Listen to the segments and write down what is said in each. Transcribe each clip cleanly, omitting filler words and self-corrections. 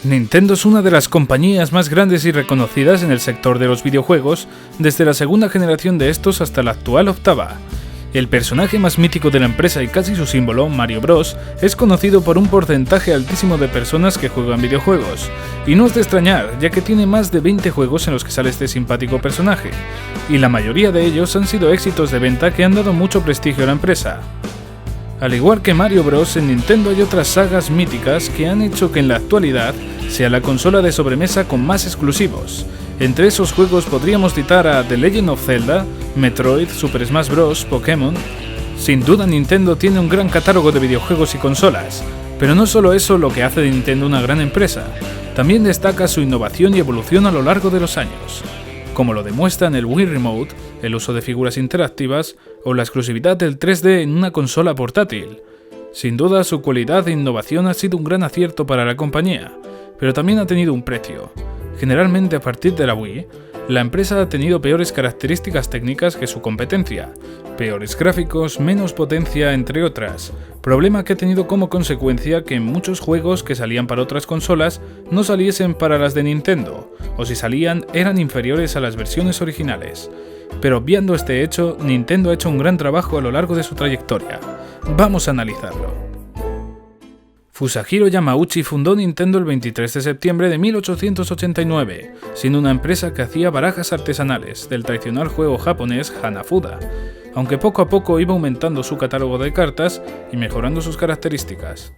Nintendo es una de las compañías más grandes y reconocidas en el sector de los videojuegos, desde la segunda generación de estos hasta la actual octava. El personaje más mítico de la empresa y casi su símbolo, Mario Bros, es conocido por un porcentaje altísimo de personas que juegan videojuegos. Y no es de extrañar, ya que tiene más de 20 juegos en los que sale este simpático personaje, y la mayoría de ellos han sido éxitos de venta que han dado mucho prestigio a la empresa. Al igual que Mario Bros, en Nintendo hay otras sagas míticas que han hecho que en la actualidad sea la consola de sobremesa con más exclusivos. Entre esos juegos podríamos citar a The Legend of Zelda, Metroid, Super Smash Bros, Pokémon. Sin duda Nintendo tiene un gran catálogo de videojuegos y consolas, pero no solo eso lo que hace de Nintendo una gran empresa, también destaca su innovación y evolución a lo largo de los años, como lo demuestran el Wii Remote, el uso de figuras interactivas o la exclusividad del 3D en una consola portátil. Sin duda su cualidad e innovación ha sido un gran acierto para la compañía, pero también ha tenido un precio. Generalmente a partir de la Wii, la empresa ha tenido peores características técnicas que su competencia, peores gráficos, menos potencia, entre otras, problema que ha tenido como consecuencia que muchos juegos que salían para otras consolas no saliesen para las de Nintendo, o si salían eran inferiores a las versiones originales. Pero obviando este hecho, Nintendo ha hecho un gran trabajo a lo largo de su trayectoria. Vamos a analizarlo. Fusajiro Yamauchi fundó Nintendo el 23 de septiembre de 1889, siendo una empresa que hacía barajas artesanales del tradicional juego japonés Hanafuda, aunque poco a poco iba aumentando su catálogo de cartas y mejorando sus características.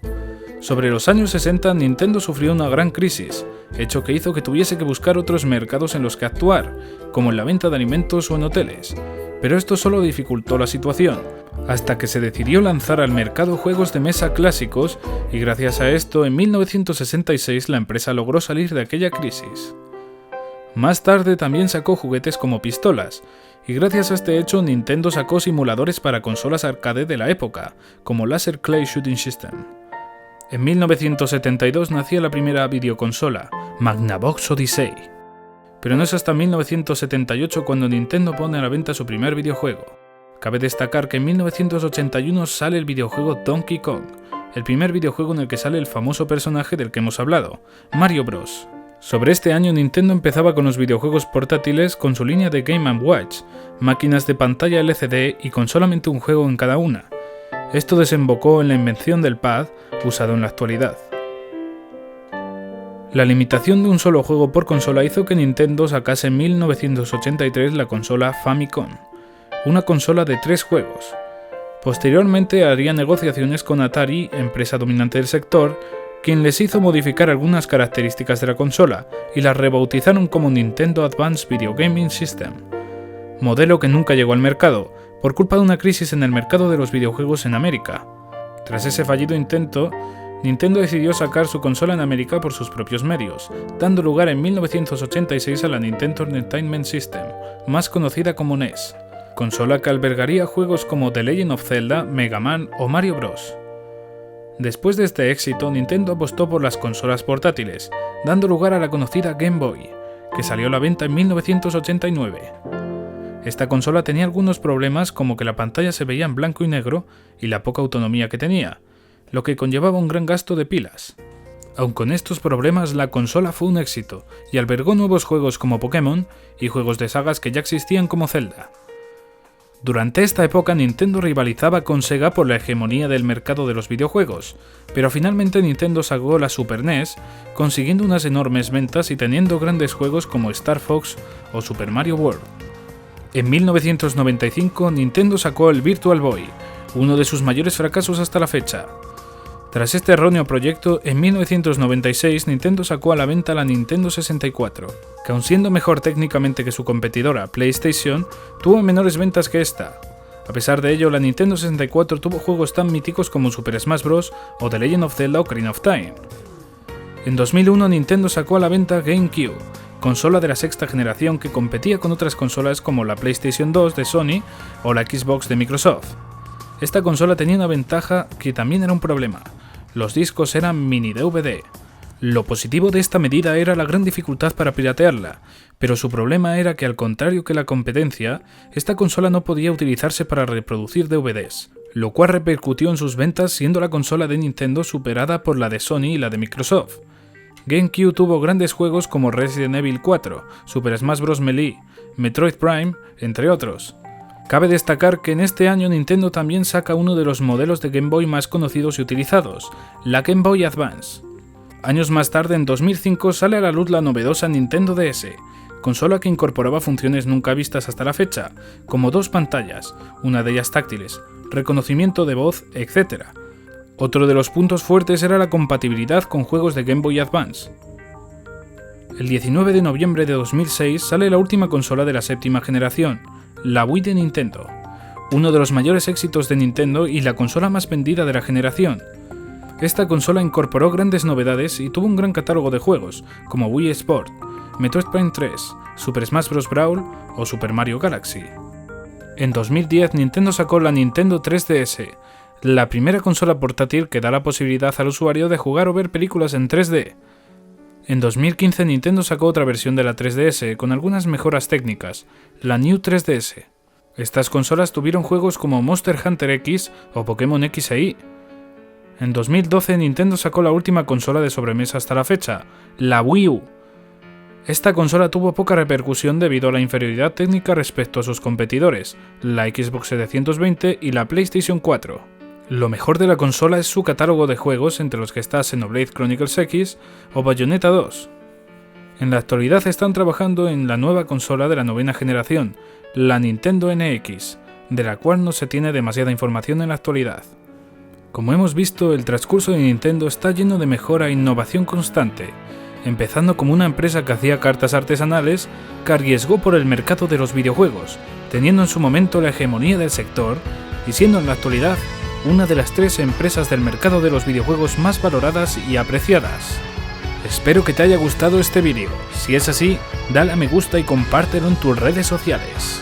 Sobre los años 60, Nintendo sufrió una gran crisis, hecho que hizo que tuviese que buscar otros mercados en los que actuar, como en la venta de alimentos o en hoteles, pero esto solo dificultó la situación, hasta que se decidió lanzar al mercado juegos de mesa clásicos y gracias a esto en 1966 la empresa logró salir de aquella crisis. Más tarde también sacó juguetes como pistolas, y gracias a este hecho Nintendo sacó simuladores para consolas arcade de la época, como Laser Clay Shooting System. En 1972 nacía la primera videoconsola, Magnavox Odyssey. Pero no es hasta 1978 cuando Nintendo pone a la venta su primer videojuego. Cabe destacar que en 1981 sale el videojuego Donkey Kong, el primer videojuego en el que sale el famoso personaje del que hemos hablado, Mario Bros. Sobre este año Nintendo empezaba con los videojuegos portátiles con su línea de Game & Watch, máquinas de pantalla LCD y con solamente un juego en cada una. Esto desembocó en la invención del pad, usado en la actualidad. La limitación de un solo juego por consola hizo que Nintendo sacase en 1983 la consola Famicom, una consola de 3 juegos. Posteriormente haría negociaciones con Atari, empresa dominante del sector, quien les hizo modificar algunas características de la consola y la rebautizaron como Nintendo Advanced Video Gaming System, modelo que nunca llegó al mercado, por culpa de una crisis en el mercado de los videojuegos en América. Tras ese fallido intento, Nintendo decidió sacar su consola en América por sus propios medios, dando lugar en 1986 a la Nintendo Entertainment System, más conocida como NES, consola que albergaría juegos como The Legend of Zelda, Mega Man o Mario Bros. Después de este éxito, Nintendo apostó por las consolas portátiles, dando lugar a la conocida Game Boy, que salió a la venta en 1989. Esta consola tenía algunos problemas como que la pantalla se veía en blanco y negro y la poca autonomía que tenía, lo que conllevaba un gran gasto de pilas. Aun con estos problemas, la consola fue un éxito y albergó nuevos juegos como Pokémon y juegos de sagas que ya existían como Zelda. Durante esta época Nintendo rivalizaba con Sega por la hegemonía del mercado de los videojuegos, pero finalmente Nintendo sacó la Super NES, consiguiendo unas enormes ventas y teniendo grandes juegos como Star Fox o Super Mario World. En 1995 Nintendo sacó el Virtual Boy, uno de sus mayores fracasos hasta la fecha. Tras este erróneo proyecto, en 1996 Nintendo sacó a la venta la Nintendo 64, que aun siendo mejor técnicamente que su competidora PlayStation, tuvo menores ventas que esta. A pesar de ello, la Nintendo 64 tuvo juegos tan míticos como Super Smash Bros. O The Legend of Zelda Ocarina of Time. En 2001 Nintendo sacó a la venta GameCube, consola de la sexta generación que competía con otras consolas como la PlayStation 2 de Sony o la Xbox de Microsoft. Esta consola tenía una ventaja que también era un problema: los discos eran mini DVD. Lo positivo de esta medida era la gran dificultad para piratearla, pero su problema era que al contrario que la competencia, esta consola no podía utilizarse para reproducir DVDs, lo cual repercutió en sus ventas siendo la consola de Nintendo superada por la de Sony y la de Microsoft. GameCube tuvo grandes juegos como Resident Evil 4, Super Smash Bros. Melee, Metroid Prime, entre otros. Cabe destacar que en este año Nintendo también saca uno de los modelos de Game Boy más conocidos y utilizados, la Game Boy Advance. Años más tarde, en 2005, sale a la luz la novedosa Nintendo DS, consola que incorporaba funciones nunca vistas hasta la fecha, como 2 pantallas, una de ellas táctiles, reconocimiento de voz, etc. Otro de los puntos fuertes era la compatibilidad con juegos de Game Boy Advance. El 19 de noviembre de 2006 sale la última consola de la 7ª generación, la Wii de Nintendo, uno de los mayores éxitos de Nintendo y la consola más vendida de la generación. Esta consola incorporó grandes novedades y tuvo un gran catálogo de juegos, como Wii Sport, Metroid Prime 3, Super Smash Bros. Brawl o Super Mario Galaxy. En 2010 Nintendo sacó la Nintendo 3DS, la primera consola portátil que da la posibilidad al usuario de jugar o ver películas en 3D. En 2015 Nintendo sacó otra versión de la 3DS con algunas mejoras técnicas, la New 3DS. Estas consolas tuvieron juegos como Monster Hunter X o Pokémon X e Y. En 2012 Nintendo sacó la última consola de sobremesa hasta la fecha, la Wii U. Esta consola tuvo poca repercusión debido a la inferioridad técnica respecto a sus competidores, la Xbox 720 y la PlayStation 4. Lo mejor de la consola es su catálogo de juegos, entre los que está Xenoblade Chronicles X o Bayonetta 2. En la actualidad están trabajando en la nueva consola de la 9ª generación, la Nintendo NX, de la cual no se tiene demasiada información en la actualidad. Como hemos visto, el transcurso de Nintendo está lleno de mejora e innovación constante, empezando como una empresa que hacía cartas artesanales que arriesgó por el mercado de los videojuegos, teniendo en su momento la hegemonía del sector y siendo en la actualidad una de las 3 empresas del mercado de los videojuegos más valoradas y apreciadas. Espero que te haya gustado este vídeo. Si es así, dale a me gusta y compártelo en tus redes sociales.